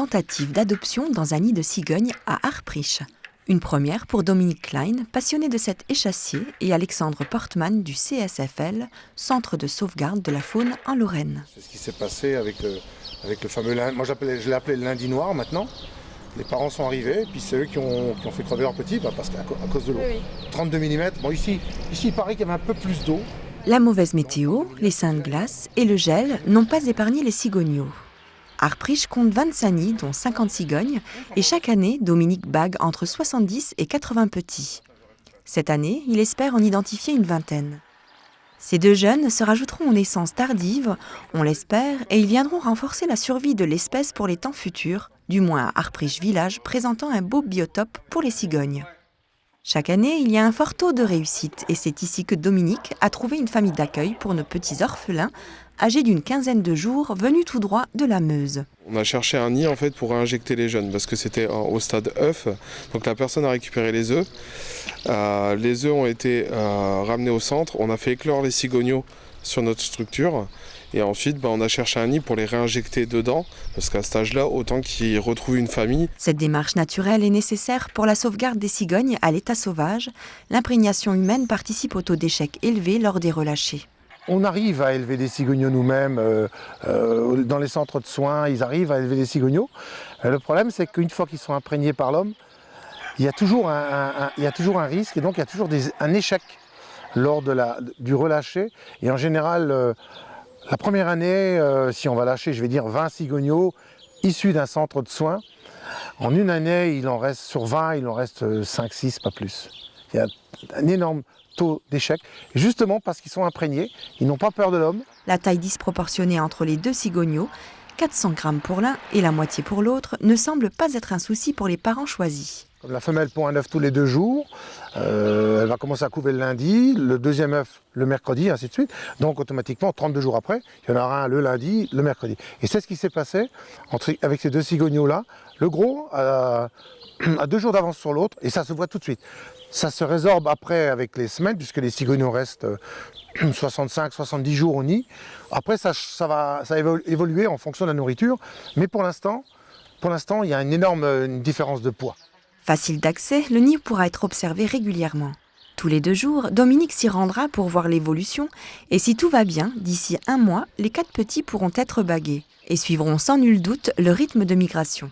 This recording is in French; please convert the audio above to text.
tentative d'adoption dans un nid de cigognes à Harpreach. Une première pour Dominique Klein, passionné de cet échassier, et Alexandre Portman du CSFL, Centre de sauvegarde de la faune en Lorraine. C'est ce qui s'est passé avec le fameux lundi. Moi, je l'ai appelé le lundi noir maintenant. Les parents sont arrivés, puis c'est eux qui ont fait crever leur petit, parce qu'à cause de l'eau. Oui. 32 mm. Bon, ici, il paraît qu'il y avait un peu plus d'eau. La mauvaise météo, les seins de glace et le gel n'ont pas épargné les cigogneaux. Harpreach compte 25 nids, dont 50 cigognes, et chaque année, Dominique bague entre 70 et 80 petits. Cette année, il espère en identifier une vingtaine. Ces deux jeunes se rajouteront aux naissances tardives, on l'espère, et ils viendront renforcer la survie de l'espèce pour les temps futurs, du moins à Harpreach Village, présentant un beau biotope pour les cigognes. Chaque année, il y a un fort taux de réussite, et c'est ici que Dominique a trouvé une famille d'accueil pour nos petits orphelins, âgés d'une quinzaine de jours, venus tout droit de la Meuse. On a cherché un nid en fait pour injecter les jeunes parce que c'était au stade œuf. Donc la personne a récupéré les œufs. Les œufs ont été ramenés au centre. On a fait éclore les cigogneaux sur notre structure. Et ensuite, on a cherché un nid pour les réinjecter dedans, parce qu'à cet âge-là, autant qu'ils retrouvent une famille. Cette démarche naturelle est nécessaire pour la sauvegarde des cigognes à l'état sauvage. L'imprégnation humaine participe au taux d'échec élevé lors des relâchés. On arrive à élever des cigogneaux nous-mêmes. Dans les centres de soins, ils arrivent à élever des cigogneaux. Le problème, c'est qu'une fois qu'ils sont imprégnés par l'homme, il y a toujours un risque, et donc il y a toujours un échec lors du relâché. Et en général, la première année, si on va lâcher, je vais dire 20 cigogneaux issus d'un centre de soins, en une année, il en reste sur 20, il en reste 5-6, pas plus. Il y a un énorme taux d'échec, justement parce qu'ils sont imprégnés, ils n'ont pas peur de l'homme. La taille disproportionnée entre les deux cigogneaux, 400 grammes pour l'un et la moitié pour l'autre, ne semble pas être un souci pour les parents choisis. Comme la femelle pond un œuf tous les 2 jours, elle va commencer à couver le lundi, le deuxième œuf le mercredi, ainsi de suite. Donc automatiquement, 32 jours après, il y en aura un le lundi, le mercredi. Et c'est ce qui s'est passé avec ces deux cigogneaux-là. Le gros a 2 jours d'avance sur l'autre, et ça se voit tout de suite. Ça se résorbe après avec les semaines, puisque les cigogneaux restent 65-70 jours au nid. Après, ça va évoluer en fonction de la nourriture. Mais pour l'instant, il y a une énorme différence de poids. Facile d'accès, le nid pourra être observé régulièrement. Tous les 2 jours, Dominique s'y rendra pour voir l'évolution. Et si tout va bien, d'ici 1 mois, les 4 petits pourront être bagués et suivront sans nul doute le rythme de migration.